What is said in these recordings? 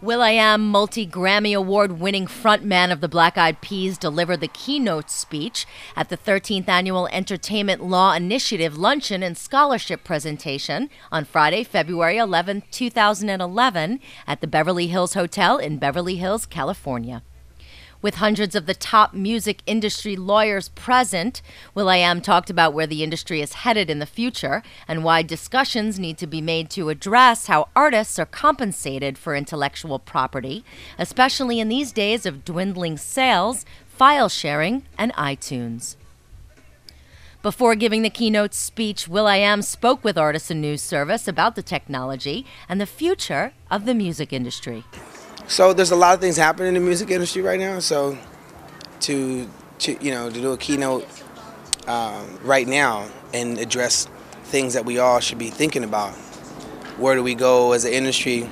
Will.I.Am multi-Grammy award-winning frontman of the Black Eyed Peas delivered the keynote speech at the 13th Annual Entertainment Law Initiative Luncheon and Scholarship Presentation on Friday, February 11, 2011, at the Beverly Hills Hotel in Beverly Hills, California. With hundreds of the top music industry lawyers present, Will.I.Am talked about where the industry is headed in the future and why discussions need to be made to address how artists are compensated for intellectual property, especially in these days of dwindling sales, file sharing, and iTunes. Before giving the keynote speech, Will.I.Am spoke with Artisan News Service about the technology and the future of the music industry. So there's a lot of things happening in the music industry right now. So to do a keynote right now and address things that we all should be thinking about. Where do we go as an industry?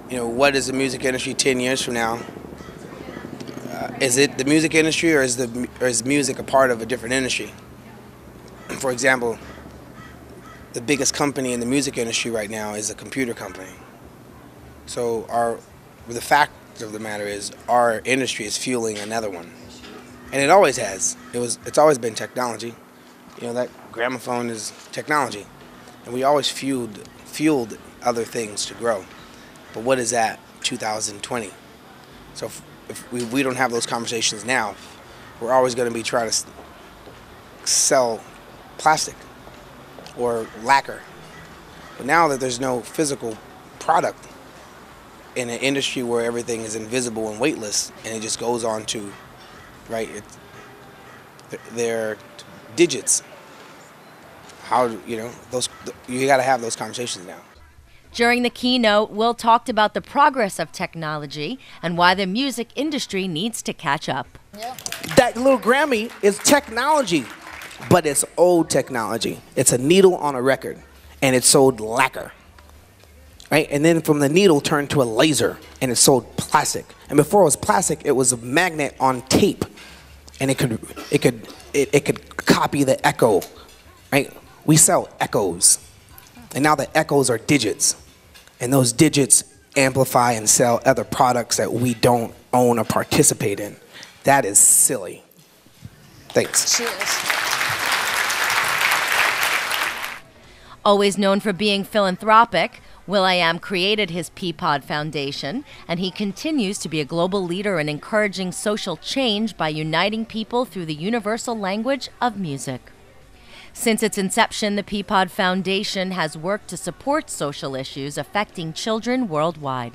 What is the music industry 10 years from now? Is it the music industry, or is music a part of a different industry? For example, the biggest company in the music industry right now is a computer company. So the fact of the matter is, our industry is fueling another one, and it always has. It's always been technology. That gramophone is technology, and we always fueled other things to grow. But what is that 2020? So if we don't have those conversations now, we're always going to be trying to sell plastic or lacquer. But now that there's no physical product in an industry where everything is invisible and weightless, and it just goes on to, they're digits. You got to have those conversations now. During the keynote, Will talked about the progress of technology and why the music industry needs to catch up. Yep. That little Grammy is technology, but it's old technology. It's a needle on a record, and it sold lacquer. Right? And then from the needle turned to a laser, and it sold plastic. And before it was plastic, it was a magnet on tape, and it could copy the echo. Right? We sell echoes, and now the echoes are digits, and those digits amplify and sell other products that we don't own or participate in. That is silly. Thanks. Cheers. Always known for being philanthropic, Will.I.Am created his Peapod Foundation, and he continues to be a global leader in encouraging social change by uniting people through the universal language of music. Since its inception, the Peapod Foundation has worked to support social issues affecting children worldwide.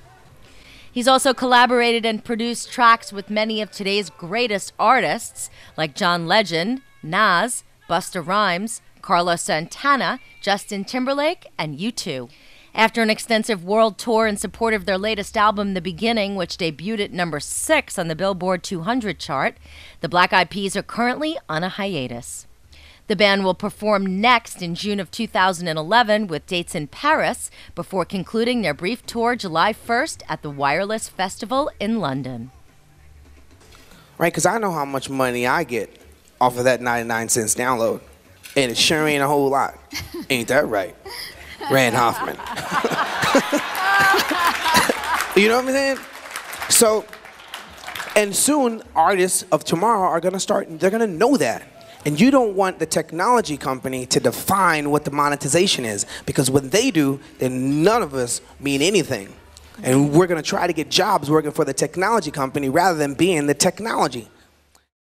He's also collaborated and produced tracks with many of today's greatest artists, like John Legend, Nas, Busta Rhymes, Carlos Santana, Justin Timberlake, and U2. After an extensive world tour in support of their latest album, The Beginning, which debuted at number 6 on the Billboard 200 chart, the Black Eyed Peas are currently on a hiatus. The band will perform next in June of 2011 with dates in Paris before concluding their brief tour July 1st at the Wireless Festival in London. Right, because I know how much money I get off of that 99-cent download, and it sure ain't a whole lot. Ain't that right? Rand Hoffman. You know what I'm saying? So, and soon artists of tomorrow are going to start, they're going to know that. And you don't want the technology company to define what the monetization is, because when they do, then none of us mean anything. And we're going to try to get jobs working for the technology company rather than being the technology.